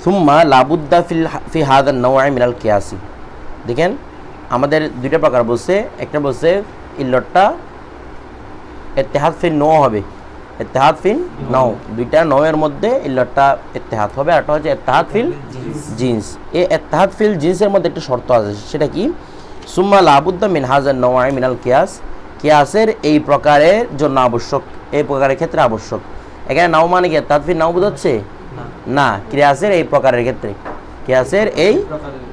সুম্মা লাবুদ্দা ফি হাদান নওয়াই মিনাল কিয়াসি। দেখেন আমাদের দুইটা প্রকার বলছে, একটা বলছে ইল্লতটা ইত্তেহাদ ফিল নও হবে, ইত্তেহাদ ফিল নও, দুইটা নওয়ের মধ্যে ইল্লতটা ইত্তেহাদ হবে, আর একটা হচ্ছে ইত্তেহাদ ফিল জিন্স। এই ইত্তেহাদ ফিল জিন্সের মধ্যে একটা শর্ত আছে, সেটা কি? সুম্মা লাবুদ্দা মিন হাজান নওয়াই মিনাল কিয়াস, কিয়াসের এই প্রকারের জন্য আবশ্যক, এই প্রকারের ক্ষেত্রে আবশ্যক। এখানে নাও মানে কি ইত্তেহাদ ফিল নাও বোঝাচ্ছে না, কিয়াসের এই প্রকারের ক্ষেত্রে, কিয়াসের এই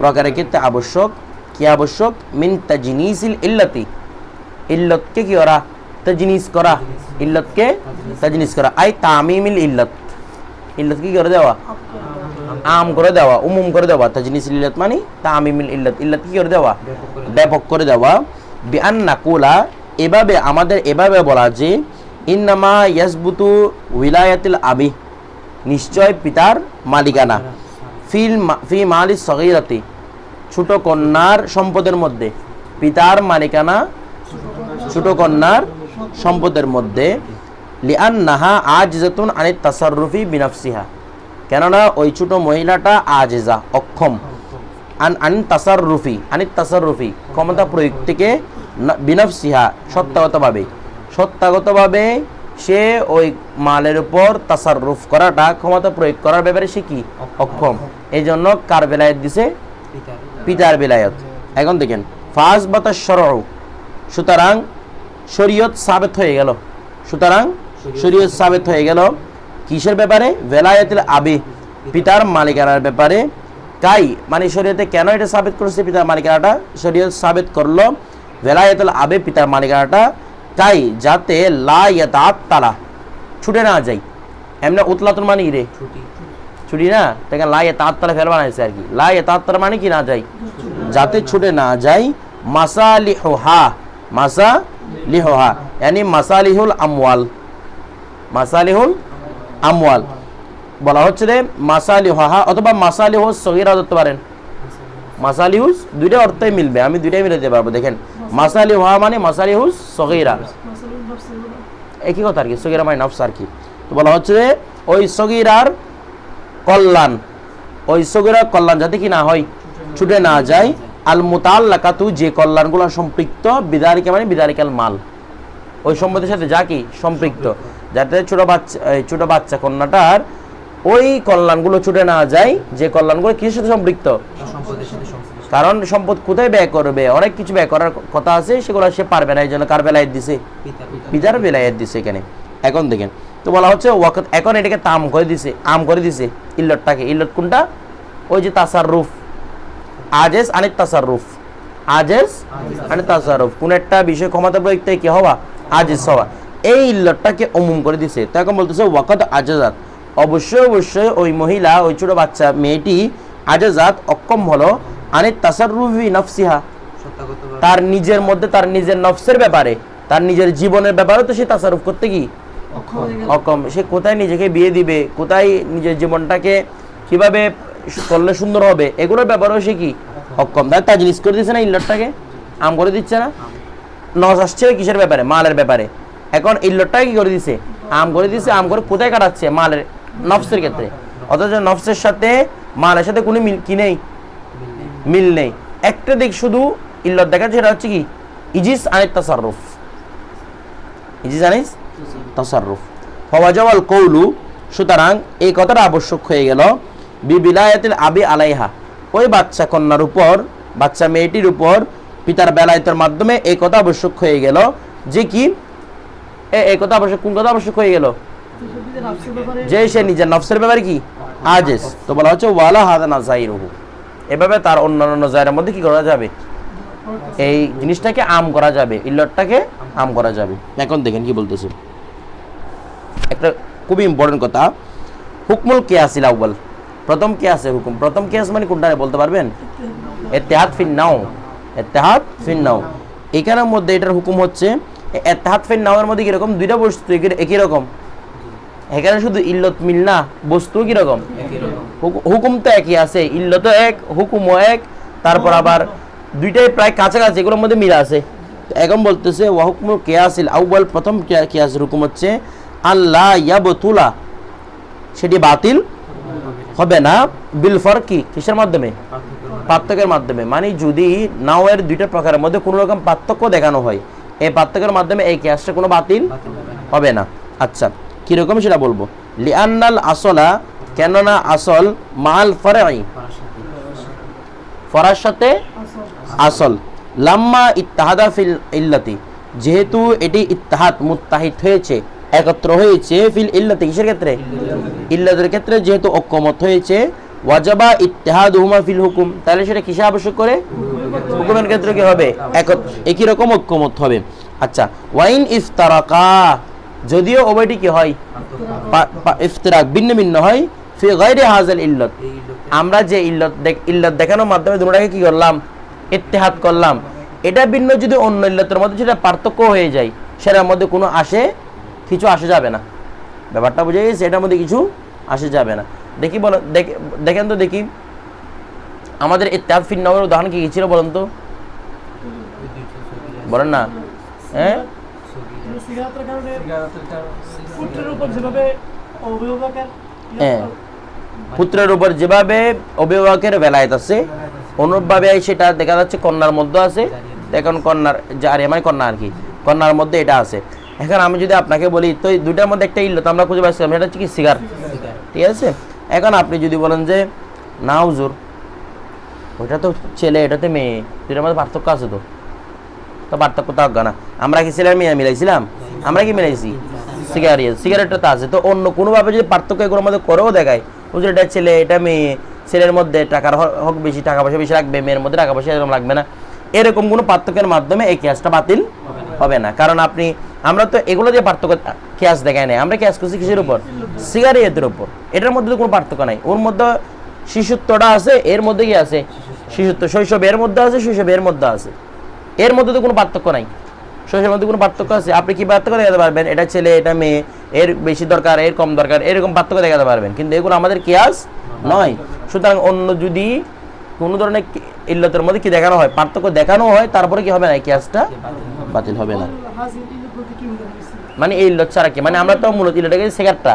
প্রকারের ক্ষেত্রে আবশ্যক। কি আবশ্যক? মিন তাজনিসিল ইল্লাতি, ইল্লতকে কি করা? তাজনিস করা, ইল্লতকে তাজনিস করা। আই তামিমিল ইল্লত, ইল্লতকে কি করে দেওয়া? আম করে দেওয়া, উমুম করে দেওয়া। তাজনিসিল ইল্লত মানে তামিমিল ইল্লত, ইল্লত কি করে দেওয়া? ব্যাপক করে দেওয়া। বিআন নাকুলা, এভাবে আমাদের এভাবে বলা যে ইন্নামা ইয়াসবুতু উইলায়াতিল আবি, নিশ্চয় পিতার মালিকানা, ফি মালিস সগীরাতি, ছোট কন্যার সম্পদের মধ্যে, পিতার মালিকানা ছোট কন্যার সম্পদের মধ্যে। লিআন্নাহা আজিজাতুন আনিত তাসাররুফি বিনাফসিহা, কেননা ওই ছোট মহিলাটা আজিজা, অক্ষম, আনিত তাসাররুফি, আনিত তাসাররুফি ক্ষমতা প্রয়োগ থেকে, বিনাফসিহা সত্তাগতভাবে, সত্তাগতভাবে সে ওই মালের উপর তাসাররুফ করাটা, ক্ষমতা প্রয়োগ করার ব্যাপারে সে কি? অক্ষম। এই জন্য কার বেলায়েত দিছে? পিতার বেলায়েত। এখন দেখেন ফাজ বাতা শরউ, সুতরাং শরীয়ত সাবেত হয়ে গেল, সুতরাং শরীয়ত সাবেত হয়ে গেল কিসের ব্যাপারে? বেলায়েতুল আবি, পিতার মালিকানার ব্যাপারে। কাই মানে শরীয়তে কেন এটা সাবেত করেছে পিতার মালিকানাটা? শরীয়ত সাবেত করলো বেলায়েতুল আবি, পিতার মালিকানাটা, কাই যাতে লা ইয়াতাআত্তালা, ছুটে না যায়। এমনি উতলাতুন মানে কি রে? ছুটি না, তাকে লা ইয়াতাআত্তালা ফেল বানাইছে আর কি। লা ইয়াতাআত্তালা মানে কি? না যায়, যাতে ছুটে না যায়। মাসালিহুহা, মাসালিহুহা यानी মাসালিহুল আমওয়াল, মাসালিহুল আমওয়াল বলা হচ্ছে রে মাসালিহুহা, অথবা মাসালিহুস সগীরা ধরতে পারেন। মাসালিহুস দুইটা অর্থই মিলবে, আমি দুইটাই মিলে দিতে পারবো। দেখেন মাসালিহুহা মানে মাসালিহুস সগীরা, একই কথা আর কি, সগীরা মানে নফস আর কি। তো বলা হচ্ছে যে ওই সগীরার কল্যাণ, ওই সগীরার কল্যাণ যাতে কি না হয়, ছুটে না যায়। আল মুতাআল্লাকাতু, যে কল্যাণগুলো সম্পৃক্ত, বিদারিকা মানে বিদারিকাল মাল, ওই সম্পদের সাথে যা কি সম্পৃক্ত, যাতে ছোট বাচ্চা কন্যাটার ওই কল্যাণগুলো ছুটে না যায়, যে কল্যাণগুলো কিসের সাথে সম্পৃক্ত? কারণ সম্পদ কোথায় ব্যয় করবে, অনেক কিছু ব্যয় করার কথা আছে, সেগুলো সে পারবে না, এই জন্য কার বেলায়েত দিছে? পিতার বেলায়েত দিছে এখানে। এখন দেখেন তো বলা হচ্ছে ওয়াকত, এখন এটাকে তাম করে দিছে, আম করে দিছে ইল্লতটাকে। ইল্লত কোনটা? ওই যে তাসাররুফ, আজেজ আনিত তাসাররুফ, আজেজ আনিত তাসাররুফ, কোন একটা বিষয় ক্ষমতা প্রয়োগ থেকে কি হওয়া? আজিজ হওয়া। এই ইল্লতটাকে উমুম করে দিছে। তো এখন বলতেছে ওয়াকত আজাজাত, অবশ্যই অবশ্যই ওই মহিলা, ওই ছোট বাচ্চা মেয়েটি আজাজাত অক্ষম হলো, আনিত তাসাররুফি নফসিহা, তার নিজের মধ্যে, তার নিজের নফসের ব্যাপারে, তার নিজের জীবনের ব্যাপারে তো সে তাসাররুফ করতে কি অক্ষম। সে কোথায় নিজেকে বিয়ে দিবে, কোথায় নিজের জীবনটাকে কিভাবে করলে সুন্দর হবে, এগুলোর ব্যাপারেও সে কি অক্ষম। তাই তাজলিস করে দিচ্ছে না, ইল্লতটাকে আম করে দিচ্ছে না। নজ আসছে কিসের ব্যাপারে? মালের ব্যাপারে। এখন ইল্লতটাকে কি করে দিছে? আম করে দিছে। আম করে কোথায় কাটাচ্ছে? মালের, নফসের ক্ষেত্রে। অথচ নফসের সাথে মালের সাথে কোনো মিল কি নেই, মিল নেই। একটা দিক শুধু ইল্লত দেখা, সেটা হচ্ছে কি ইজিস আনিত তাসাররুফ, ইজিস আনিস তাসাররুফ। ফাওয়াজাবাল কওলু, সুতরাং এই কথাটা আবশ্যক হয়ে গেল বিবিলায়াতিল আবি আলাইহা, ওই বাচ্চা কন্যার উপর, বাচ্চা মেয়েটির উপর পিতার বেলায়েতের মাধ্যমে এই কথা আবশ্যক হয়ে গেল যে কি, এই কথা আবশ্যক, কোন কথা আবশ্যক হয়ে গেল? যে সে নিজের নফসের ব্যাপারে কি আজেজ। তো বলা হচ্ছে ওয়ালা হাদা নাযাইরুহু, এভাবে তার অন্যান্য নজায়ের মধ্যে কি করা যাবে? এই জিনিসটাকে আম করা যাবে, ইল্লতটাকে আম করা যাবে। এখন দেখেন কি বলতেছে, একটা খুবই ইম্পর্টেন্ট কথা, হুকমুল কিয়াসিল আউয়াল, প্রথম কিয়াসের হুকুম। প্রথম কিয়াস মানে কোনটা বলতে পারবেন? ইত্তেহাদ ফিন নাও, ইত্তেহাদ ফিন নাও। এখানের মধ্যে এটার হুকুম হচ্ছে ইত্তেহাদ ফিন নাওয়ের মধ্যে কিরকম? দুইটা বস্তু একই রকম, এখানে শুধু ইল্লত মিল না, বস্তু কিরকম? হুকুম তো একই আছে, ইল্লত এক, হুকুমও এক, তারপর আবার দুইটাই প্রায় কাছাকাছি, এগুলোর মধ্যে মিল আছে। এখন বলতেছে ওয়া হুকমুল কিয়াসিল আউয়াল, প্রথম কিয়াসের হুকুম হচ্ছে আল্লাহ ইয়াবতুলা, সেটি বাতিল হবে না বিল ফারকি, কিসের মাধ্যমে? পার্থক্যের মাধ্যমে। মানে যদি নাওয়ের দুইটা প্রকারের মধ্যে কোনো রকম পার্থক্য দেখানো হয়, এই পার্থক্যের মাধ্যমে এই কিয়াসটা কোনো বাতিল হবে না। আচ্ছা, কিরকম সেটা বলবো। লিআন্নাল আসলা, কেননা আসল, মাল ফরঈ, ফরার সাথে আসল, লাম্মা ইত্তাহাদা ফিল ইল্লাতি, যেহেতু এটি ইত্তাহাদ মুত্তাহিদ হয়েছে, একত্র হয়েছে, ফিল ইল্লাতি, কিসের ক্ষেত্রে? ইল্লাতের ক্ষেত্রে যেহেতু ঐক্যমত হয়েছে, ওয়াজাবা ইত্তিহাদুহুমা ফিল হুকুম, তাহলে সেটা কিসে আবশ্যক করে? হুকুমের ক্ষেত্রে কি হবে? একই রকম ঐক্যমত হবে। আচ্ছা, ওয়াইন ইফতারাকা, যদিও উভয়টি কি হয়? ইফতিরাক, ভিন্ন ভিন্ন হয়, ফি গায়রি হাযাল ইল্লাত, আমরা যে ইল্লাত দেখানোর মাধ্যমে দুটোটাকে কি করলাম? ইত্তেহাদ করলাম। এটা ভিন্ন যদি অন্য ইল্লাতের মধ্যে সেটা পার্থক্য হয়ে যায়, সেটার মধ্যে কোনো কিছু আসে যাবে না। ব্যাপারটা বুঝে গেছে? এটার মধ্যে কিছু আসে যাবে না। দেখি বলো, দেখেন তো দেখি, আমাদের ইত্তেহাদ ফিন নাওয়ের উদাহরণ কি ছিল বলেন তো? বলেন না। হ্যাঁ, পুত্রের উপর যেভাবে অভিভাবকের বেলায়েত আছে, অনুরূপভাবে সেটা দেখা যাচ্ছে কন্যার মধ্যে আছে। এখন কন্যার মানে কন্যা আর কি, কন্যার মধ্যে এটা আছে। এখন আমি যদি আপনাকে বলি, তো এই দুইটার মধ্যে একটা ইল্লত আমরা খুঁজে পাচ্ছিলাম, সেটা হচ্ছে কি? সিগার। ঠিক আছে, এখন আপনি যদি বলেন যে না হুজুর, ওইটা তো ছেলে, এটা তো মেয়ে, দুইটার মধ্যে পার্থক্য আছে, তো পার্থক্য তো আজ্ঞা না। আমরা কি ছেলে মেয়ে মিলাইছিলাম? আমরা কি মিলাইছি? সিগারেটটা তো আছে। তো অন্য কোনোভাবে যদি পার্থক্য এগুলোর মধ্যে করেও দেখায়, হুজুর এটা ছেলে, এটা মেয়ে, ছেলের মধ্যে টাকার হক বেশি, টাকা পয়সা বেশি লাগবে, মেয়ের মধ্যে টাকা পয়সা এরকম লাগবে না, এরকম কোনো পার্থক্যের মাধ্যমে এই কিয়াসটা বাতিল হবে না। কারণ আমরা তো এগুলো দিয়ে পার্থক্য কিয়াস দেখাই নাই, আমরা কিয়াস করছি কিসের উপর? সিগারেটের উপর। এটার মধ্যে তো কোনো পার্থক্য নাই। ওর মধ্যে শিশুত্বটা আছে, এর মধ্যে কি আছে? শিশুত্ব। শৈশব এর মধ্যে আছে, শৈশব এর মধ্যে আছে, এর মধ্যে তো কোনো পার্থক্য নাই। শৈশবের মধ্যে কোনো পার্থক্য আছে? আপনি কি পার্থক্য দেখাতে পারবেন? এটা ছেলে, এটা মেয়ে, এর বেশি দরকার, এর কম দরকার, এরকম পার্থক্য দেখাতে পারবেন, কিন্তু এগুলো আমাদের কিয়াস নয়। সুতরাং অন্য যদি কোনো ধরনের ইল্লতের মধ্যে কি দেখানো হয়, পার্থক্য দেখানো হয়, তারপরে কি হবে না? এই কিয়াসটা বাতিল হবে না। মানে এই ইল্লত ছাড়া কি? মানে আমরা তো মূলত ইল্লতটাকে সিগারেটটা,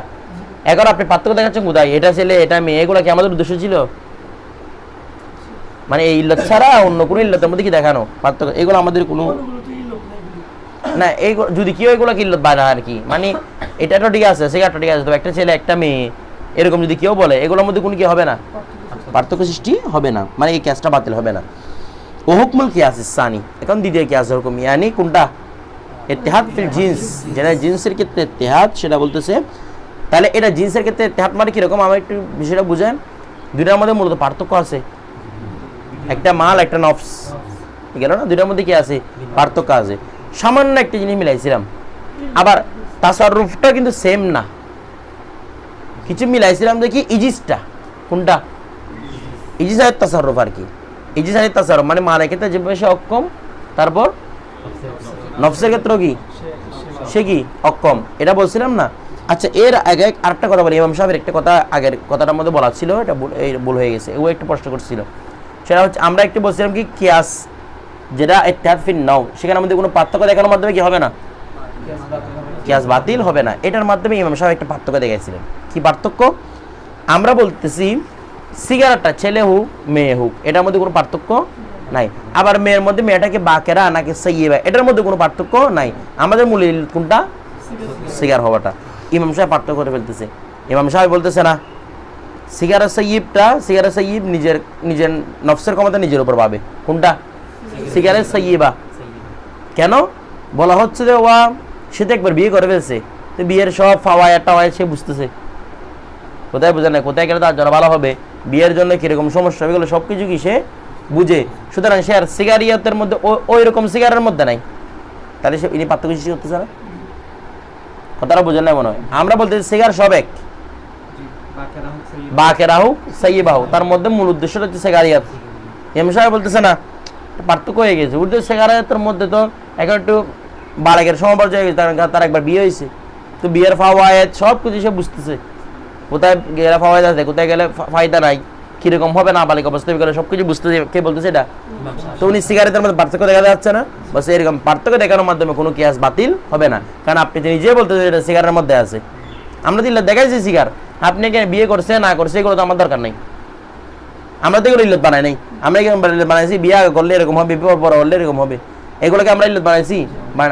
এখন আপনি পার্থক্য দেখাচ্ছেন কোথায়? এটা ছেলে, এটা মেয়ে, এগুলো কি আমাদের উদ্দেশ্য ছিল? মানে এই ইল্লত ছাড়া অন্য কোনো ইল্লতের মধ্যে কি দেখানো পার্থক্য, এগুলো আমাদের কোনো না। এই যদি কেউ এগুলো কি ইল্লত বানা আর কি, মানে এটা তো ঠিক আছে, সিগারেটটা ঠিক আছে, তবে একটা ছেলে একটা মেয়ে এরকম যদি কেউ বলে, এগুলোর মধ্যে কোনো কি হবে না? পার্থক্য সৃষ্টি হবে না, মানে এই কিয়াসটা বাতিল হবে না। ও হুকমুল কিয়াস সানি, এখন দ্বিতীয় কিয়াসের হুকুম, ইয়ানি কোনটা? ইত্তেহাদ ফিল জিন্স, যেটা জিন্সের ক্ষেত্রে ইত্তেহাদ, সেটা বলতেছে। তাহলে এটা জিন্সের ক্ষেত্রে ইত্তেহাদ মানে কিরকম, আমার একটু বিষয়টা বুঝেন। দুইটার মধ্যে মূলত পার্থক্য আছে, একটা মাল, একটা নফস, গেল না? দুইটার মধ্যে কি আছে? পার্থক্য আছে। সামান্য একটা জিনিস মিলাইছিলাম, আবার তাসাররুফটা কিন্তু সেম না। কিছু মিলাইছিলাম দেখি ইজিসটা, কোনটা? ইজিসারের তাসাররুফ আর কি, ইজিসারের তাসাররুফ মানে মালের ক্ষেত্রে যে সে অক্ষম, তারপর নফসের ক্ষেত্রেও কি সে কি অক্ষম, এটা বলছিলাম না? আচ্ছা, এর আগে আরেকটা কথা বলি। ইমাম সাহেবের একটা কথা আগের কথাটার মধ্যে বলা ছিল, এটা ভুল হয়ে গেছে, ও একটা প্রশ্ন করছিল। সেটা হচ্ছে আমরা একটু বলছিলাম কি কিয়াস যেটা ইত্তেহাদ ফিন নাও, সেখানে আমাদের কোনো পার্থক্য দেখানোর মাধ্যমে কি হবে না? কিয়াস বাতিল হবে না। এটার মাধ্যমে ইমাম সাহেব একটা পার্থক্য দেখাইছিলেন। কি পার্থক্য? আমরা বলতেছি সিগারেটটা ছেলে হোক মেয়ে হোক, এটার মধ্যে কোনো পার্থক্য নাই। আবার মেয়ের মধ্যে মেয়েটাকে বাকেরা নাকি সাইয়্যিবা, এটার মধ্যে কোনো পার্থক্য নাই। আমাদের মূল কোনটা? সিগার হওয়াটা। ইমাম সাহেব পার্থক্য করে ফেলতেছে। ইমাম সাহেব বলতেছে না, সিগারেট সাইয়্যিব নিজের নফসের ক্ষমতা নিজের উপর পাবে। কোনটা? সিগারেট সাইয়্যিবা। কেন বলা হচ্ছে যে সে তো একবার বিয়ে করে ফেলছে, তো বিয়ের সব ফাওয়ায়াটা সে বুঝতেছে, কোথায় বোঝে না, কোথায় গেলে তার জন্য ভালো হবে, বিয়ের জন্য কিরকম সমস্যা হবে, এগুলো সব কিছু কি সে বুঝে। সুতরাং সে আর সিগারিয়াতের মধ্যে ওই রকম সিগারের মধ্যে নাই, তাহলে সে ইনি পার্থক্য সৃষ্টি করতেছে না। কথাটা বোঝেন না মনে হয়? আমরা বলতে সিগার সব এক, বাকেরা হোক সাইয়্যিবা হোক, তার মধ্যে মূল উদ্দেশ্যটা হচ্ছে সিগারিয়াত। ইমাম সাহেব বলতেছে না, পার্থক্য হয়ে গেছে। উর্দু সিগারেটের মধ্যে তো এখন একটু বালেগের সমপর্যায়ে গেছে, তার একবার বিয়ে হয়েছে, তো বিয়ের ফাওয়ায়েদ সব কিছু সে বুঝতেছে, কোথায় গেলে ফাওয়ায়েদ আছে, কোথায় গেলে ফায়দা নাই, কিরকম হবে না বালিক অবস্থা গেলে সব কিছু বুঝতেছে। কে বলতেছে এটা? তো উনি সিগারেটের মধ্যে পার্থক্য দেখা যাচ্ছে না, বাস এরকম পার্থক্য দেখানোর মাধ্যমে কোনো কিয়াস বাতিল হবে না। কারণ আপনি নিজে বলতেছেন এটা সিগারেটের মধ্যে আছে, আমরা দিল্লা দেখাইছি সিগার, আপনি এখানে বিয়ে করছে না করছে এগুলো তো আমার দরকার নেই, আমরা তো এগুলো ইল্লত বানাই নাই। আমরা এখানে ইল্লত বানাইছি বিয়ে আগে করলে এরকম হবে, বিপদ পরে হলে এরকম হবে, এগুলোকে আমরা ইল্লত বানাইছি,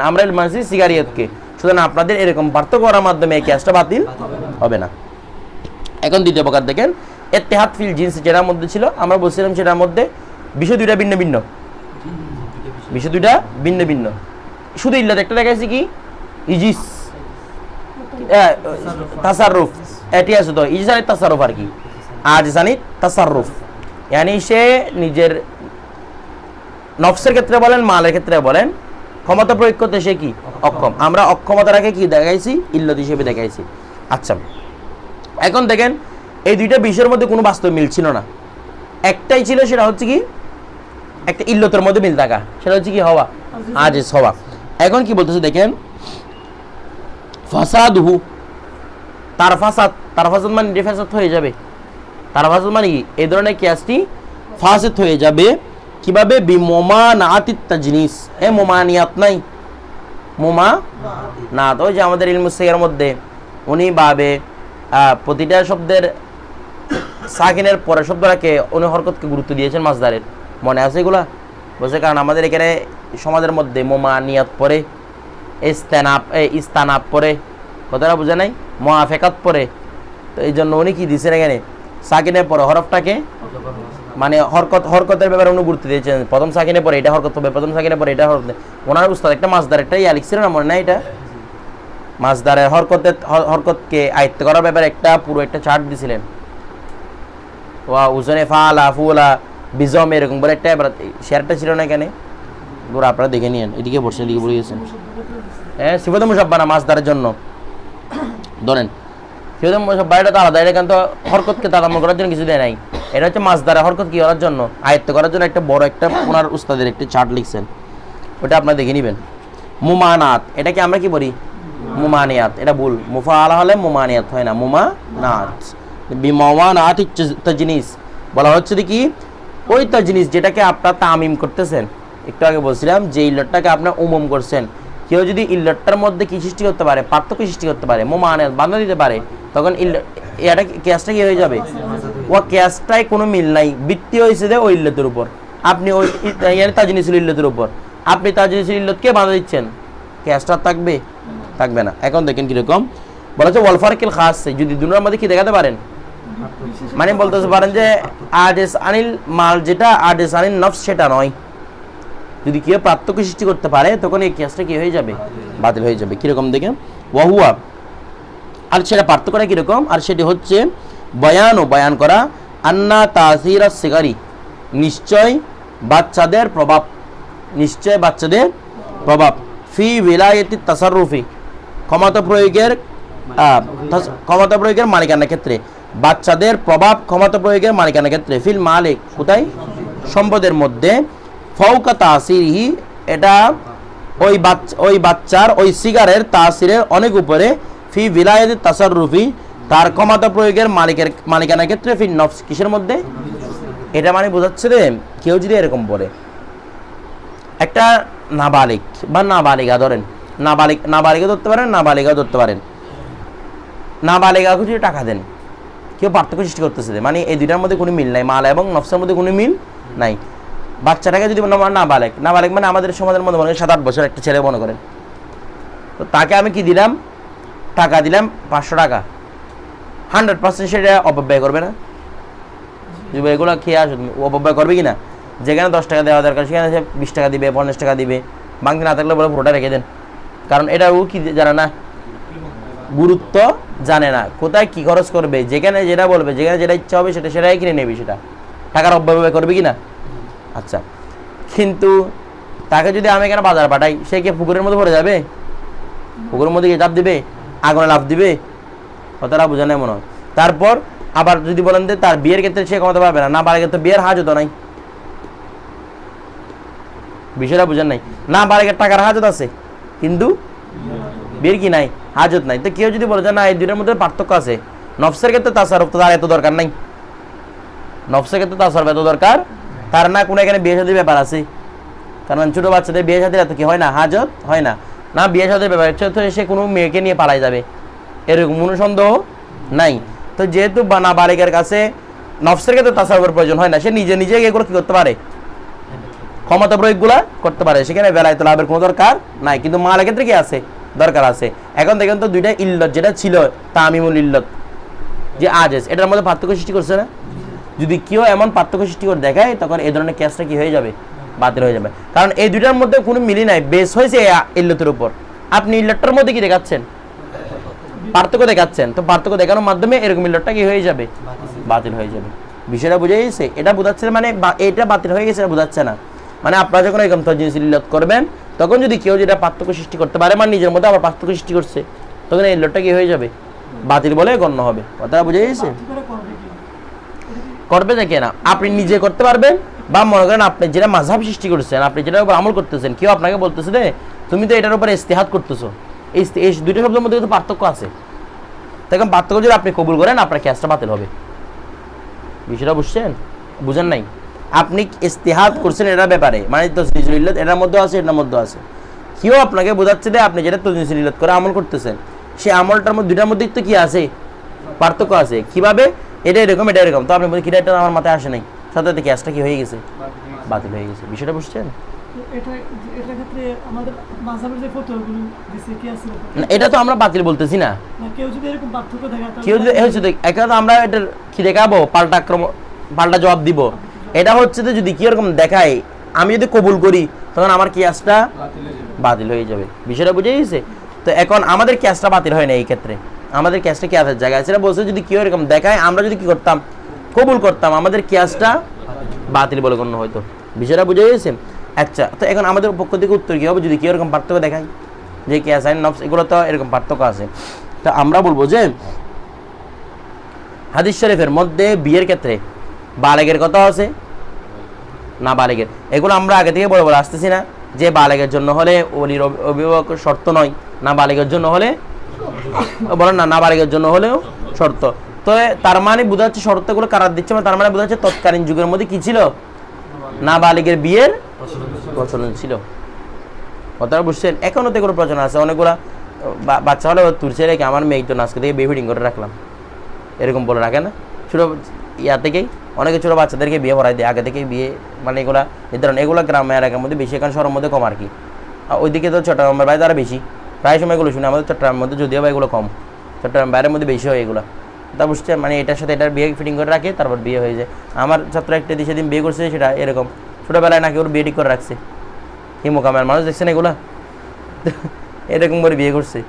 আমরা ইল্লত বানাইছি সিগারিয়তকে। সুতরাং আপনাদের এরকম পার্থক্য করার মাধ্যমে এই কেসটা বাতিল হবে না। এখন দ্বিতীয় প্রকার দেখেন, ইত্তেহাদ ফিল জিন্স যেটার মধ্যে ছিল আমরা বলছিলাম সেটার মধ্যে বিষয় দুইটা ভিন্ন ভিন্ন, বিষয় দুইটা ভিন্ন ভিন্ন, শুধু ইল্লত একটা দেখাইছি কি ইজিস তাসাররুফ, এটি আছে তো ইজিসানি তাসাররুফ আর কি আজিসানি তাসাররুফ, यानी সে নিজের নফসের ক্ষেত্রে বলেন মালের ক্ষেত্রে বলেন ক্ষমতা প্রয়োগ করতে সে কি অক্ষম, আমরা অক্ষমতাটাকে কি দেখাইছি ইল্লত হিসেবে দেখাইছি। আচ্ছা এখন দেখেন এই দুইটা বিষয়ের মধ্যে কোনো বাস্তব মিল ছিল না, একটাই ছিল সেটা হচ্ছে কি একটা ইল্লতের মধ্যে মিল থাকা, সেটা হচ্ছে কি হওয়া আজিজ হওয়া। এখন কি বলতেছে দেখেন ফাসাদহু, তার ফাসাদ মানে ডিফাসাদ হয়ে যাবে, তার ফাসাদ মানে কি এই ধরনের কেসটি ফাসিদ হয়ে যাবে কিভাবে বিমুমানাতিত তাজনিস, মুমানিয়াত নাই মুমা না, তো যে আমাদের ইলমুস সিগার মধ্যে উনি ভাবে প্রতিটা শব্দের সাকিনের পরে শব্দটাকে উনি হরকতকে গুরুত্ব দিয়েছেন মাজদারের, মনে আছে এগুলা বলছে, কারণ আমাদের এখানে সমাজের মধ্যে মুমানিয়াত পরে ইস্তানাব পরে, কথাটা বোঝা নাই, মুআফাকাত পরে, তো এই জন্য উনি কি দিয়েছেন এখানে সাকিনের পরে হরফটাকে মানে হরকতের ব্যাপারে উনি গুরুত্ব দিয়েছেন, প্রথম সাকিনের পরে এটা হরকত হবে, প্রথম সাকিনের পরে এটা হরকত। ওনার উস্তাদ একটা মাজদার একটা ইয়া লিখছিল না, মনে নাই এটা মাজদারের হরকতকে আয়ত্ত করার ব্যাপারে একটা পুরো একটা চার্ট দিছিলেন, ওয়া উজনে ফালা ফুলা বিজম এরকম বলে একটা শেয়ারটা ছিল না এখানে, পুরো আপনারা দেখে নিয়েন, এদিকে বসে এদিকে বলে গেছেন। হ্যাঁ সিফাতে মুশাব্বাহ মাজদারের জন্য ধরেন সিফাতে মুশাব্বাহ এটা তো আলাদা, এটা কিন্তু হরকতকে তাদাম্মুল করার জন্য কিছু দেয় নাই, এটা হচ্ছে মাজদারের হরকত কি করার জন্য আয়ত্ত করার জন্য একটা বড় একটা ওনার উস্তাদের একটা চার্ট লিখছেন, ওটা আপনারা দেখে নেবেন। মুমানাত এটাকে আমরা কি বলি মুমানিয়াত, এটা ভুল, মুফাআলা হলে মুমানিয়াত হয় না, মুমানাত বিমাওয়ানাত তাজনিস বলা হচ্ছে কি ওই তাজনিস যেটাকে আপনারা তামিম করতেছেন, একটু আগে বলছিলাম যে ইল্লতটাকে আপনারা উমুম করছেন, কেউ যদি ইল্লতটার মধ্যে কি সৃষ্টি করতে পারে পার্থক্য সৃষ্টি করতে পারে মুমানিয়াত বাঁধা দিতে পারে, তখন এটা কেসটা কি হয়ে যাবে, ও কেসটায় কোনো মিল নাই, ভিত্তি হয়েছে যে ওই ইল্লতের উপর, আপনি ওই তাজনিসুল ইল্লতের উপর আপনি তাজনিসুল ইল্লতকে বাঁধা দিচ্ছেন, কেসটা থাকবে না। এখন দেখেন কিরকম বলা হচ্ছে ওয়াল ফারকিল খাস, যদি দুনিয়ার মধ্যে কি দেখাতে পারেন মানে বলতে পারেন যে আদেস আনিল মাল যেটা আদেস আনিল নফস সেটা নয়, যদি কেউ পার্থক্য সৃষ্টি করতে পারে তখন এই কেসটা কি হয়ে যাবে বাতিল হয়ে যাবে। কিরকম দেখেন ওয়াহুয়া, আর সেটা পার্থক্যটা কিরকম, আর সেটি হচ্ছে বয়ান করা আন্না তাসির সিগারি, নিশ্চয় বাচ্চাদের প্রভাব ফি বিলায়াতি তাসাররুফি, ক্ষমতা প্রয়োগের মালিকানার ক্ষেত্রে, বাচ্চাদের প্রভাব ক্ষমতা প্রয়োগের মালিকানার ক্ষেত্রে, ফিল মালিক কোথায় সম্পদের মধ্যে, ফাওকা তাসিরিহি এটা ওই বাচ্চার ওই সিগারের তাসিরের অনেক উপরে, ফি বিলায়াতি তাসাররুফি তার ক্ষমতা প্রয়োগের মালিকানার ক্ষেত্রে, ফি নফস কিসের মধ্যে, এটা মানে বোঝাচ্ছে রে কেউ যদি এরকম বলে একটা নাবালিক বা নাবালিকা ধরেন, নাবালিকা ধরতে পারেন নাবালিকা ধরতে পারেন, নাবালিকাকে যদি টাকা দেন কেউ পার্থক্য সৃষ্টি করতেছে, মানে এই দুইটার মধ্যে কোনো মিল নাই, মাল এবং নফসের মধ্যে কোনো মিল নাই। বাচ্চাটাকে যদি নাবালিক মানে আমাদের সমাজের মধ্যে মনে করেন 7-8 বছর একটা ছেলে মনে করেন, তো তাকে আমি কি দিলাম টাকা দিলাম 500 টাকা, 100% সেটা অপব্যয় করবে না, এগুলো খেয়ে আসুন অপব্যয় করবে কি না, যেখানে 10 টাকা দেওয়া দরকার সেখানে সে 20 টাকা দিবে 50 টাকা দিবে, বাংলা না থাকলে বলে পুরোটা রেখে দেন, কারণ এটা ও কি জানে না, গুরুত্ব জানে না, কোথায় কি খরচ করবে, যেখানে যেটা বলবে যেখানে যেটা ইচ্ছা হবে সেটাই কিনে নেবে, সেটা টাকার অপব্যয় করবে কি না। আচ্ছা কিন্তু তাকে যদি আমি এখানে বাজার পাঠাই সে কি পুকুরের মধ্যে পড়ে যাবে, পুকুরের মধ্যে গিয়ে চাপ দিবে, আগুনে লাফ দিবে, কথাটা বোঝা নেই মনে হয়। তারপর আবার যদি বলেন যে তার বিয়ের ক্ষেত্রে সে কমাতে পারবে না, বাড়ির ক্ষেত্রে বিয়ের হাজত নাই, বিষয়টা বুঝেন নাই, না বাড়ির টাকার হাজত আছে কিন্তু বিয়ের কি নাই হাজত নাই, তো কেউ যদি বলে যে না এই দুইটার মধ্যে পার্থক্য আছে, নফসের ক্ষেত্রে তাসাররুফ তার এত দরকার নাই, নফসের ক্ষেত্রে তাসাররুফ এত দরকার তার না, কোনো এখানে বিয়ে শাদীর ব্যাপার আছে, কারণ ছোট বাচ্চাদের বিয়ে শাদীর এত কি হয় না, হাজত হয় না, বিয়ে শাদীর ব্যাপার সে কোনো মেয়েকে নিয়ে পালাই যাবে এরকম কোনো সন্দেহ নাই, তো যেহেতু নাবালিগের কাছে নফসের ক্ষেত্রে তাসাররুফের প্রয়োজন হয় না, সে নিজে নিজে এগুলো কি করতে পারে, ক্ষমতা প্রয়োগগুলো করতে পারে, সেখানে বেলায়েত লাভের কোনো দরকার নাই। কিন্তু মালের ক্ষেত্রে কি আছে, দরকার আছে। এখন দেখেন তো দুইটা ইল্লত যেটা ছিল তামিমুল ইল্লত যে আজেজ, এটার মধ্যে পার্থক্য সৃষ্টি করছে না? যদি কেউ এমন পার্থক্য সৃষ্টি করে দেখায় তখন এই ধরনের কেসটা কি হয়ে যাবে, বাতিল হয়ে যাবে। কারণ এই দুইটার মধ্যে কোনো মিলই নাই, বেস হয়েছে ইল্লতের উপর। আপনি ইল্লতটার মধ্যে কি দেখাচ্ছেন, পার্থক্য দেখাচ্ছেন, তো পার্থক্য দেখানোর মাধ্যমে এরকম ইল্লতটা কি হয়ে যাবে, বাতিল হয়ে যাবে। বিষয়টা বুঝে গেছে? এটা বোঝাচ্ছে মানে এটা বাতিল হয়ে গেছে, এটা বোঝাচ্ছে না। মানে আপনারা যখন এরকম তজনিস ইল্লত করবেন তখন যদি কেউ যেটা পার্থক্য সৃষ্টি করতে পারে, মানে নিজের মধ্যে আবার পার্থক্য সৃষ্টি করছে, তখন এই ইল্লতটা কি হয়ে যাবে, বাতিল বলে গণ্য হবে। কথাটা বুঝে গেছে? করবে যে কেনা আপনি নিজে করতে পারবেন, বা মনে করেন আপনি যেটা মাযহাব সৃষ্টি করছেন, আপনি যেটার উপর আমল করতেছেন, কেউ আপনাকে বলতেছে যে তুমি তো এটার উপরে ইজতিহাদ করতেছো, এই দুইটা শব্দের মধ্যে কিন্তু পার্থক্য আছে। তখন পার্থক্য যদি আপনি কবুল করেন আপনার কেসটা বাতিল হবে। বিষয়টা বুঝছেন, বুঝেন নাই? আপনি ইজতিহাদ করছেন এটার ব্যাপারে, মানে তাজনিসুল ইল্লত এটার মধ্যে আছে, এটার মধ্যে আছে। কেউ আপনাকে বোঝাচ্ছে যে আপনি যেটা তাজনিসুল ইল্লত করে আমল করতেছেন, সেই আমলটার মধ্যে দুইটার মধ্যে তো কি আছে, পার্থক্য আছে। কিভাবে, এটা এরকম এটা এরকম, তো আপনি বলছেন কি এটা আমার মাথায় আসে নাই, সাথে সাথে কেসটা কি হয়ে গেছে, বাতিল হয়ে গেছে। বিষয়টা বুঝছেন? এটা তো আমরা বাতিল বলতেছি না। কেউ যদি এখন আমরা এটার কি দেখাবো, পাল্টা জবাব দিব। এটা হচ্ছে যে যদি কি এরকম দেখায়, আমি যদি কবুল করি তখন আমার কেসটা বাতিল হয়ে যাবে। বিষয়টা বুঝে গেছে? তো এখন আমাদের কেসটা বাতিল হয় না এই ক্ষেত্রে, আমাদের কেসটা কেসের জায়গায় সেটা বলছে যদি কেউ এরকম দেখায় আমরা যদি কি করতাম, কবুল করতাম, আমাদের কেসটা বাতিল বলে গণ্য হয়তো। বিষয়টা বুঝে গেছে? আচ্ছা, তো এখন আমাদের পক্ষ থেকে উত্তর কী হবে যদি কেউ এরকম পার্থক্য দেখায়, যে কেস আইন নফস এগুলো তো এরকম পার্থক্য আছে। তো আমরা বলবো যে হাদিস শরীফের মধ্যে বিয়ের ক্ষেত্রে বালেগের কথা আছে, না বালেগের, এগুলো আমরা আগে থেকে বলে আসতেছি না, যে বালেগের জন্য হলে ওলির অভিভাবক শর্ত নয়, না বালেগের জন্য হলে বলেন না, না বালেগের জন্য হলেও শর্ত। তো তার মানে বোঝা যাচ্ছে শর্তগুলো কারা দিচ্ছে, তার মানে বোঝা যাচ্ছে তৎকালীন যুগের মধ্যে কি ছিল, না বালিগের বিয়ের প্রচলন ছিল। কথাটা বুঝছেন? এখনও তো এগুলো প্রচলন আছে। অনেকগুলা বাচ্চা হলে তুলছে রেখে আমার মেয়ে তো নাচকে থেকে বিয়ে ফিটিং করে রাখলাম, এরকম বলে রাখে না, ছোটো ইয়া থেকেই অনেকে ছোটো বাচ্চাদেরকে বিয়ে করাই দেয় আগে থেকেই বিয়ে, মানে এগুলা নির্ধারণ। এগুলো গ্রামে এলাকার মধ্যে বেশি, এখন শহরের মধ্যে কম আর কি। ওইদিকে তো চট্টগ্রামের বাইরে তারা বেশি, প্রায় সময় এগুলো শুনে। আমাদের চট্টগ্রামের মধ্যে যদিও বা এগুলো কম, চট্টগ্রাম বাইরের মধ্যে বেশি হয় এগুলো। তা বুঝছে, মানে এটার সাথে এটার বিয়ে ফিটিং করে রাখে, তারপর বিয়ে হয়ে যায়। আমার ছাত্র একটা সেদিন বিয়ে করছে, সেটা এরকম ছোটোবেলায় নাকি ওর বিয়ে ঠিক করে রাখছে। এই মোকামের মানুষ দেখছেন এগুলা, এরকম করে বিয়ে করছে,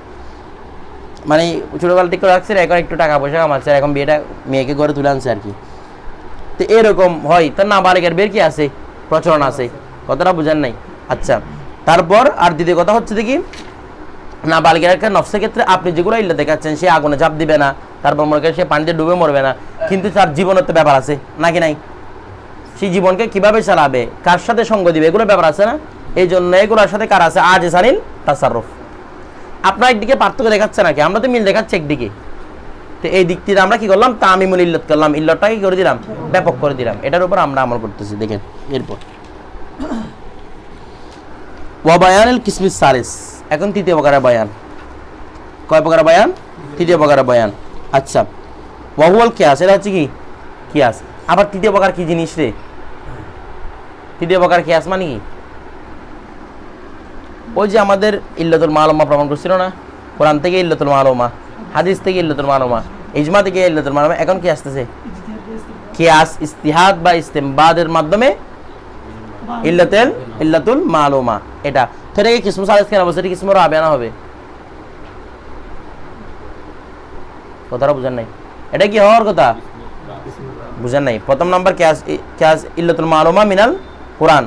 মানে ছোটোবেলা ঠিক করে রাখছে, এখন একটু টাকা পয়সা কামাচ্ছে, এখন বিয়েটা মেয়েকে ঘরে তুলে আনছে আর কি। তো এরকম হয়, তার না বালিকার বিয়ের কি আছে, প্রচলন আছে। কথাটা বুঝেন নাই? আচ্ছা, তারপর আর দ্বিতীয় কথা হচ্ছে দেখি, না বালিকার একটা নফসের ক্ষেত্রে আপনি যেগুলো ইল্লা দেখাচ্ছেন, সে আগুনে ঝাঁপ দিবে না, তারপর মনে করেন সে পানিতে ডুবে মরবে না, কিন্তু তার জীবনের তো ব্যাপার আছে নাকি নাই? সেই জীবনকে কিভাবে চালাবে, কার সাথে সঙ্গ দিবে, এগুলো ব্যাপার আছে না? এই জন্য এগুলোর সাথে কার আছে, আজ সারিন তাসাররুফ। আপনার একদিকে পার্থক্য দেখাচ্ছে নাকি, আমরা তো মিল দেখাচ্ছি একদিকে। তো এই দিকটিতে আমরা কি করলাম, তামিমুল ইল্লত করলাম, ইল্লতটাকে কি করে দিলাম, ব্যাপক করে দিলাম। এটার উপর আমরা আমল করতেছি। দেখেন এরপর ওয়া বায়ানুল কিসমিস সালিস, এখন তৃতীয় প্রকারের বয়ান। কয় প্রকারের বয়ান? তৃতীয় প্রকারের বয়ান। আচ্ছা, ওয়াহুয়াল কিয়াস, এটা হচ্ছে কি কিয়াস। আবার তৃতীয় প্রকার কি জিনিস রে? তৃতীয় প্রকার কিয়াস মানে কি? ওই যে আমাদের ইল্লাতুল মালুমা প্রমাণ করছিল না, কোরআন থেকে ইল্লাতুল মালুমা, হাদিস থেকে ইল্লাতুল মালুমা, ইজমা থেকে ইল্লাতুল মালুমা। এখন কি আসতেছে? কিয়াস, ইস্তিহাদ বা ইস্তেমবাদের মাধ্যমে ইল্লাতুল মালুমা। এটা তো এটাকে কিসমু সালিস কেন বলছে? এটা কিসমু রাবিয়া না হবে? কথাটা বুঝেন নাই? এটা কি হওয়ার কথা বুঝেন নাই? প্রথম নাম্বার কিয়াস ইল্লাতুল মালুমা মিনাল কোরআন,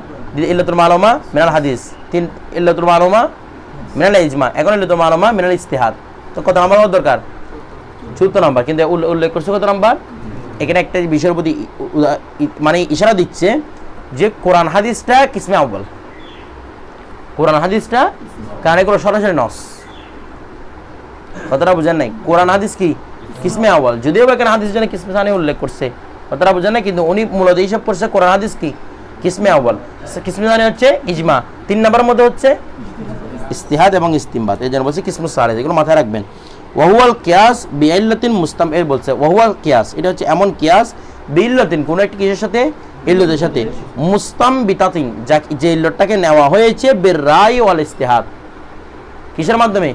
ইল্লাতুল মালুমা মিনাল হাদিস, তিন ইল্লাতুল মালুমা মিনাল ইজমা, এখন ইল্লাতুল মালুমা মিনাল ইস্তিহাদ। তো কত নাম্বার হওয়ার দরকার? 4 নাম্বার। কিন্তু উল্লেখ করছে কত নাম্বার? এখানে একটা বিষয়ের প্রতি মানে ইশারা দিচ্ছে যে কোরআন হাদিসটা কিসমে আউয়াল, কোরআন হাদিসটা, কারণ এগুলো সরাসরি নস। কথাটা বুঝেন নাই? কোরআন হাদিস কি কিসমে আউয়াল, যদিও এখানে হাদিস জন্য কিসমে সানি উল্লেখ করছে, কথাটা বুঝেন না, কিন্তু উনি মূলত হিসাব করছে কোরআন হাদিস কি কিসমে আউয়াল, কিসমে সানি হচ্ছে ইজমা, 3 নাম্বারের মধ্যে হচ্ছে ইস্তিহাদ এবং ইস্তিমবাদ। এই জন্য বলছি কিসমুস সালিস, এগুলো মাথায় রাখবেন। ওয়াহুয়াল কিয়াস বিইল্লাতিন মুস্তামইর বলছে, ওয়াহুয়াল কিয়াস এটা হচ্ছে এমন কিয়াস বিইল্লাতিন কোন একটা কিসের সাথে, ইল্লতের সাথে, মুস্তামবিতাতিন যা যে ইল্লতটাকে নেওয়া হয়েছে বির রায় ওয়াল ইস্তিহাদ, কিসের মাধ্যমে,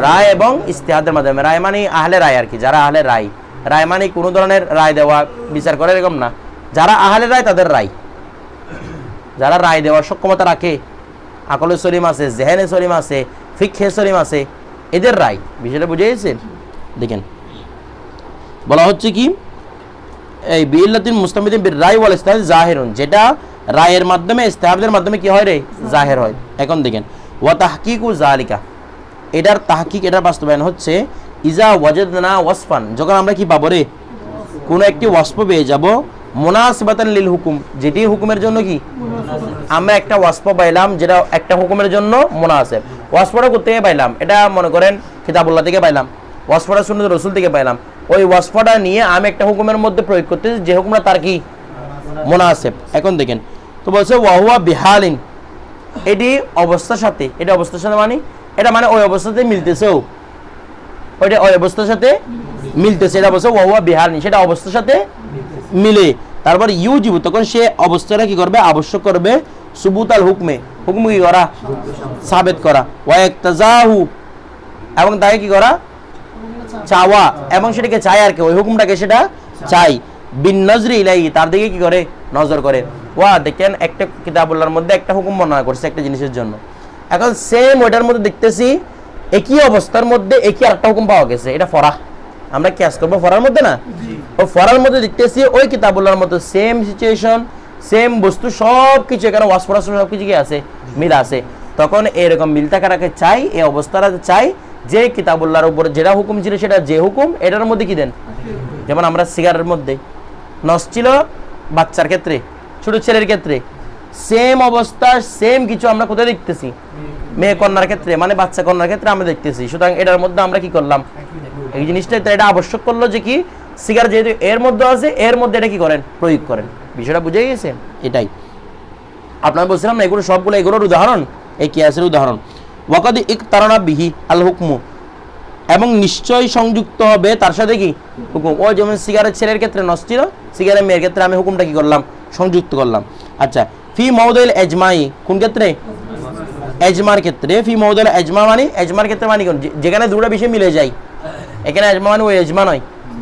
রায় এবং ইস্তিহাদের মাধ্যমে। রায় মানে আহলে রায় আর কি, যারা আহলে রায়, রায় মানে কোনো ধরনের রায় দেওয়া বিচার করে এরকম না, যারা আহলে রায় তাদের রায়, যারা রায় দেওয়ার সক্ষমতা রাখে, আকলে সলিম আছে, জেহেনে সলিম আছে, ফিকহে সলিম আছে, এদের রায়। বিষয়টা বুঝে গেছেন? দেখেন বলা হচ্ছে কি এই বিইল্লাতিন মুস্তামিদিন বির রায় ওয়াল ইস্তিহাদ জাহিরুন, যেটা রায়ের মাধ্যমে ইস্তিহাদের মাধ্যমে কি হয় রে, জাহির হয়। এখন দেখেন ওয়া তাহকিকু যালিকা, এটার তাহকিক, এটার বাস্তবায়ন হচ্ছে ইজা ওয়াজাদনা ওয়াসফান, যখন আমরা কি পাবো রে, কোনো একটি ওয়াসফ পেয়ে যাব, মুনাসিবাতান লিল হুকুম, যেটি হুকুমের জন্য কি, আমরা একটা ওয়াসফ পাইলাম যেটা একটা হুকুমের জন্য মুনাসিব। ওয়াসফটা কোথা থেকে পাইলাম, এটা মনে করেন কিতাবুল্লাহ থেকে পাইলাম, ওয়াসফটা সুন্নাত রাসূল থেকে পাইলাম, ওই ওয়াসফটা নিয়ে আমি একটা হুকুমের মধ্যে প্রয়োগ করতেছি যে হুকুমটা তার কি মুনাসিব। এখন দেখেন তো বলছে ওয়াহুয়া বিহালিন, এটি অবস্থার সাথে, এটা অবস্থার সাথে মানে এটা মানে ওই অবস্থাতে মিলতেছেও, ওইটা ওই অবস্থার সাথে মিলতেছে, এটা বলছে ওয়াহুয়া বিহালিন, সেটা অবস্থার সাথে মিলে। তারপর ইউজিবু, তখন সে অবস্থাটা কি করবে, আবশ্যক করবে, সুবুত আল হুকমে, হুকুম কি করা, সাবেত করা, ওয়া ইকতাজাহু, এবং তাকে কি করা, চাওয়া, এবং সেটাকে চাই আর কি, ওই হুকুমটাকে সেটা চাই, বিন নজরি ইলাইহি, তার দিকে কি করে, নজর করে। ওয়া দেখেন একটা কিতাবুল্লাহর মধ্যে একটা হুকুম বর্ণনা করছে একটা জিনিসের জন্য, এখন সেম ওইটার মধ্যে দেখতেছি একই অবস্থার মধ্যে একই আরেকটা হুকুম পাওয়া গেছে, এটা ফরাহ, আমরা কিয়াস করবো ফরার মধ্যে না, ও ফরার মধ্যে দেখতেছি ওই কিতাবুল্লাহর মতো সেম সিচুয়েশন, সেম বস্তু, সব কিছু এখানে ওয়াস ফরাস সব কিছু কি আছে, মিল আছে। তখন এরকম মিল থাকাটাকে চাই, এই অবস্থাটা চাই যে কিতাবুল্লাহর উপর যেটা হুকুম ছিল সেটা যে হুকুম, এটার মধ্যে কি দেন, যেমন আমরা সিগারের মধ্যে নস ছিল বাচ্চার ক্ষেত্রে, ছোট ছেলের ক্ষেত্রে, সেম অবস্থা সেম কিছু আমরা কোথায় দেখতেছি, মেয়ে কন্যার ক্ষেত্রে, মানে বাচ্চা কন্যার ক্ষেত্রে আমরা দেখতেছি। সুতরাং এটার মধ্যে আমরা কি করলাম, এই জিনিসটা এটা আবশ্যক করলো যে কি সিগারেট যেহেতু এর মধ্যে আছে, এর মধ্যে এটা কি করেন, প্রয়োগ করেন। বিষয়টা বুঝে গেছে? এটাই আপনার বলছিলাম না, এগুলো সবগুলো এগুলোর উদাহরণ, এই কিয়াসের উদাহরণ। ওয়াকাদ ইকতারানা বিহি আল হুকমু, এবং নিশ্চয় সংযুক্ত হবে তার সাথে কি হুকুম। ও যেমন সিগারেট ছেলের ক্ষেত্রে নস ছিল, সিগারেট মেয়ের ক্ষেত্রে আমি হুকুমটা কি করলাম, সংযুক্ত করলাম। আচ্ছা, ফি মাউদিল এজমাই, কোন ক্ষেত্রে, এজমার ক্ষেত্রে। ফি মাউদিল এজমা মানে, এজমার ক্ষেত্রে মানে কোন, যেখানে দুটো বিষয় মিলে যায়, এখানে এজমা মানে ওই এজমা নয়,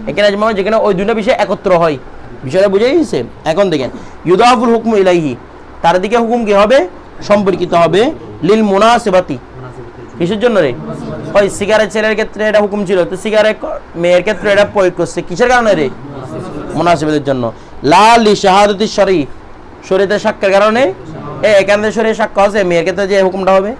এখানে এজমা মানে যেখানে ওই দুটো বিষয় একত্র হয়। বিষয়টা বুঝে গেছে? এখন দেখেন ইউদাফুল হুকমু ইলাইহি, তার দিকে হুকুম কি হবে, সম্পর্কিত হবে, লিল মুনাসিবাতি, কিসের জন্য রে, ওই সিগারেট ছেলের ক্ষেত্রে এটা হুকুম ছিল, তো সিগারেট মেয়ের ক্ষেত্রে এটা প্রয়োগ করছে কিসের কারণে রে, মুনাসিবাতের জন্য। লা লি শাহাদাতি শরঈ, শরীয়তের সাক্ষ্যের কারণে, এখানে শরীয়তের সাক্ষ্য আছে, মেয়ের ক্ষেত্রে যে হুকুমটা হবে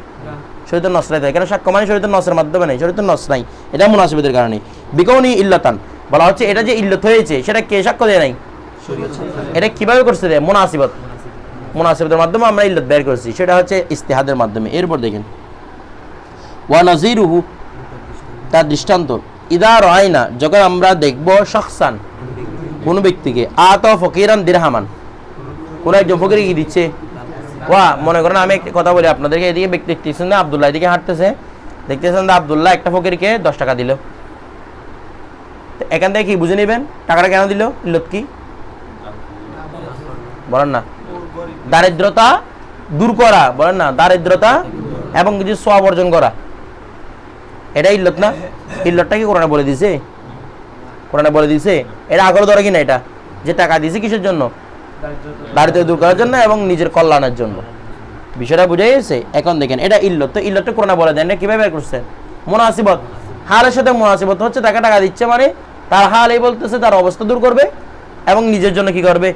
শরীয়তের নস নাই, এখানে সাক্ষ্য মানে শরীয়তের নসের মাধ্যমে নেই, শরীয়তের নস নাই, এটা মুনাসিবাতের কারণে। বিকৌনি ইল্লাতান, বলা হচ্ছে এটা যে ইল্লত হয়েছে সেটা কে সাক্ষ্য দেয় নাই, এটা কিভাবে করছে রে, মুনাসিবত, মুনাসিবতের মাধ্যমে আমরা ইল্লত বের করছি, সেটা হচ্ছে ইস্তিহাদের মাধ্যমে। এরপর দেখেন ওয়া নাযিরুহু, তার দৃষ্টান্ত, ইদা রায়না, যখন আমরা দেখব, শাখসান, কোন ব্যক্তিকে, আতা ফকিরান দিরহামান, কোন একজন ফকির কি দিচ্ছে। ওয়া মনে করেন আমি একটা কথা বলি আপনাদেরকে, এদিকে ব্যক্তি দেখতেছেন না, আব্দুল্লাহ এদিকে হাঁটতেছে, দেখতেছেন না আব্দুল্লাহ একটা ফকিরকে 10 টাকা দিল, এখান থেকে কি বুঝে নেবেন টাকাটা কেন দিল, ইল্লত কি বলেন না, দারিদ্রতা দূর করা, বলেন না, দারিদ্রতা এবং কিছু সওয়াব অর্জন করা, এটা ইল্লত না। ইল্লতটা কি কোরআনে বলে দিয়েছে, কোরআনে বলে দিয়েছে, এটা আগর ধরে কিনা, এটা যে টাকা দিয়েছে কিসের জন্য, দারিদ্র দূর করার জন্য এবং নিজের কল্যাণের জন্য। বিষয়টা বুঝে গেছে? এখন দেখেন এটা ইল্লত, তো ইল্লতটা কোরআনে বলে দেন, কিভাবে বের করছে, মুনাসিবত, হালের সাথে মুনাসিবত হচ্ছে, তাকে টাকা দিচ্ছে মানে তার হাল এই বলতেছে তার অবস্থা দূর করবে এবং নিজের জন্য কি করবে,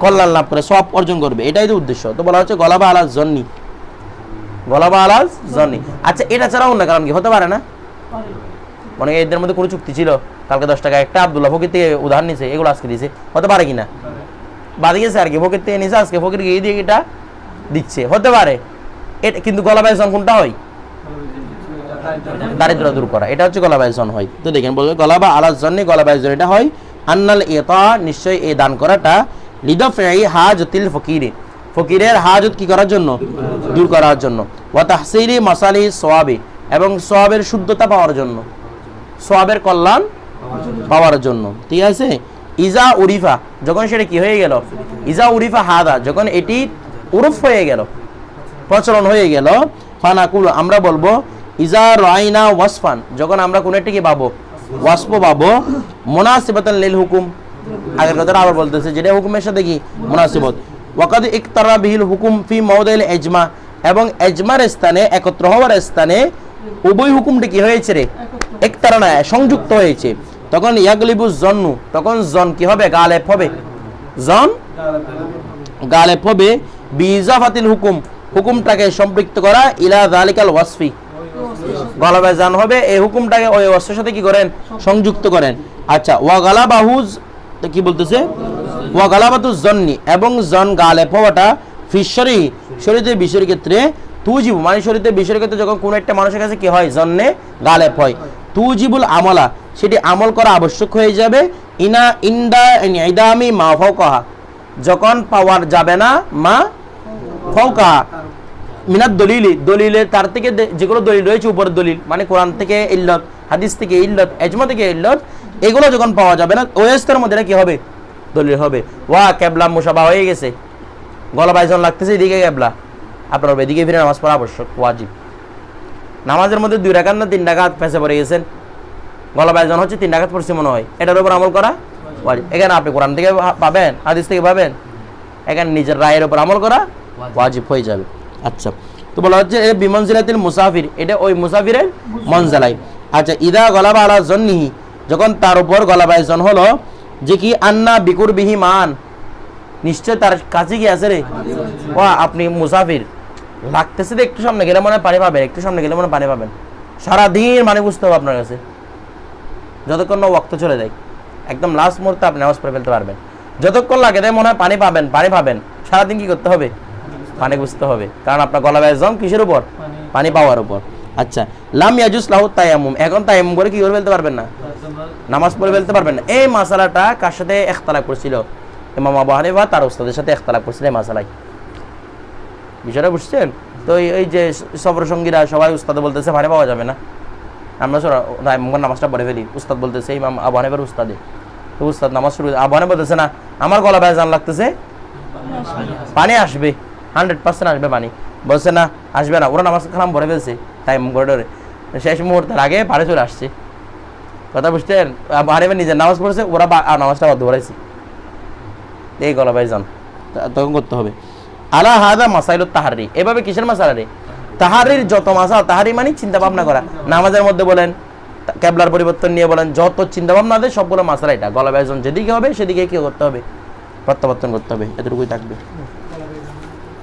কল্যাণ লাভ করে, সওয়াব অর্জন করবে, এটাই তো উদ্দেশ্য। তো বলা হচ্ছে গলাবা আলা জন্নি, গলাবা আলা জন্নি। আচ্ছা, এটা ছাড়াও অন্য কারণ কি হতে পারে না, মানে এদের মধ্যে কোনো চুক্তি ছিল, কালকে 10 টাকা একটা আব্দুল্লাহ ফকির থেকে উদাহরণ নিছে, এগুলো আজকে দিছে, হতে পারে কিনা, বাদ গেছে আর কি, ফকির থেকে নিছে, আজকে ফকির গিয়ে দিয়ে এটা দিচ্ছে, হতে পারে। এটা কিন্তু গলাবায়জন কোনটা হয়, দারিদ্র দূর করা, এটা হচ্ছে গলাবায়জন হয়। তো দেখেন বলবে গলাবা আলা জন্নি, গলাবায়জন এটা হয়, আন্নাল ইতা, নিশ্চয় এই দান করাটা, লিদফাই হাজাতিল ফকির, ফকিরের হাজত কি করার জন্য, দূর করার জন্য, ওয়া তাহসিলি মাসালিহি সওয়াবি, এবং সওয়াবের শুদ্ধতা পাওয়ার জন্য, সওয়াবের কল্যাণ পাওয়ার জন্য, ঠিক আছে। ইজা উরিফা, যখন সেটা কি হয়ে গেল, ইজা উরিফা হাদা, যখন এটি উরুফ হয়ে গেল, প্রচলন হয়ে গেল, ফানাকুল, আমরা বলবো, ইজা রাইনা ওয়াসফান, যখন আমরা কোনো একটিকে পাবো, ওয়াসফ পাবো, মুনাসিবাতান লিল হুকুম, আগের কথাটা আবার বলতেছে, যেটা হুকুমের সাথে কি মুনাসিবত, ওয়াকাদ ইকতারা বিহিল হুকুম ফি মাওদিল ইজমা, এবং ইজমার স্থানে, একত্র হওয়ার স্থানে উভয় হুকুমটি কি হয়েছে রে, ইকতারা না, সংযুক্ত হয়েছে, তখন ইয়াগলিবু জন্নু, তখন জন কি হবে, গালেব হবে, জন গালেব হবে, বিইজাফাতিল হুকুম, হুকুমটাকে সম্পৃক্ত করা, ইলা যালিকাল ওয়াসফি, গলাবে জান হবে, এই হুকুমটাকে ওই ওয়াসফের সাথে কি করেন, সংযুক্ত করেন। আচ্ছা, ওয়া গালাবাহুজ, কি বলতেছে, ওয়া গালাবাতুজ জন্নি, এবং জন গালেব হওয়াটা ফিশরি, শরীয়তের বিষয়ের ক্ষেত্রে, তুজিবু, মানে শরীয়তের বিষয়ের ক্ষেত্রে যখন কোনো একটা মানুষের কাছে কি হয়, জন্নে গালেব হয়, তুজিবুল আমলা, সেটি আমল করা আবশ্যক হয়ে যাবে, ইনা ইনদা ইদামি মা ফাওকাহা, যখন পাওয়ার যাবে না, মা ফাওকাহা মিনাত দলিল, দলিলের তার থেকে যেগুলো দলিল রয়েছে উপরের দলিল, মানে কোরআন থেকে ইল্লত, হাদিস থেকে ইল্লত, ইজমা থেকে ইল্লত, এগুলো যখন পাওয়া যাবে না, ওই স্তরের মধ্যে কি হবে, দলিল হবে। ওয়া কেবলা মুসাবা হয়ে গেছে, গলা বাইজন লাগতেছে, এদিকে কেবলা, আপনার এদিকে ফিরে নামাজ পড়া আবশ্যক, ওয়াজিব। নামাজের মধ্যে 2 রাকাত না 3 রাকাত পেছে পড়ে গেছেন, গলা বাইজন হচ্ছে 3 রাকাত পড়ছে মনে হয়, এটার উপর আমল করা ওয়াজিব। এখানে আপনি কোরআন থেকে পাবেন, হাদিস থেকে পাবেন, এখানে নিজের রায়ের উপর আমল করা ওয়াজিব হয়ে যাবে। আচ্ছা, তো বলা হচ্ছে বিমনজিলাতিল মুসাফির, এটা ওই মুসাফিরের মনজালাই। আচ্ছা, ইদা গলাবা আলা জন্নিহি, যখন তার উপর গলাবায় জন হলো, যে কি আন্না বিকুরবিহি মান, নিশ্চয় তার কাছে কি আছে রে, ও আপনি মুসাফির, লাগতেছে একটু সামনে গেলে মনে পানি পাবেন, একটু সামনে গেলে মনে পানি পাবেন, সারাদিন মানে বুঝতে হবে আপনার কাছে, যতক্ষণ না ওয়াক্ত চলে যায়, একদম লাস্ট মুহূর্তে আপনি নামাজ পড়ে ফেলতে পারবেন, যতক্ষণ লাগে তাই মনে হয় পানি পাবেন, পানি পাবেন, সারাদিন কি করতে হবে, পানি বুঝতে হবে, কারণ আপনার গলাবায় জন কিসের উপর, পানি পাওয়ার উপর। আচ্ছা, লাম ইয়াজুস লাহু তায়াম্মুম, এখন তায়াম্মুম করে কি করে ফেলতে পারবেন না, নামাজ পড়ে ফেলতে পারবেন না। এই মাসালাটা কার সাথে ইখতিলাফ করছিল, ইমাম আবু হানিফা তার উস্তাদের সাথে ইখতিলাফ করছিল এই মাসালায়, বিষয়টা বুঝছেন? তো এই যে সফর সঙ্গীরা সবাই উস্তাদ বলতেছে পানি পাওয়া যাবে না, আমরা তায়াম্মুম নামাজটা পড়ে ফেলি, উস্তাদ বলতেছে, ইমাম আবু হানিফার উস্তাদে, তো উস্তাদ নামাজ শুরু, আবু হানিফা বলতেছে না, আমার গলা জান লাগতেছে, পানি আসবে, 100% আসবে পানি, বলছে না আসবে না, ওরা নামাজ খালাম পড়ে ফেলছে, তাই গড়ে শেষ মুহূর্তের আগে পাড়ে চলে আসছে, কথা বুঝছেন? হানিফা নিজের নামাজ পড়েছে, ওরা নামাজটা বাধ্য করাইছে, এই গলা যান তখন করতে হবে। আলা হাদা মাসাইলুত তাহারি, এভাবে কিসের মাসালা রে, তাহারির যত মাসাল, তাহারি মানে চিন্তা ভাবনা করা, নামাজের মধ্যে বলেন, কেবলার পরিবর্তন নিয়ে বলেন, যত চিন্তা ভাবনা আছে সবগুলো মাসালা এটা, গলা যান যেদিকে হবে সেদিকে কি করতে হবে, প্রত্যাবর্তন করতে হবে, এতটুকুই থাকবে।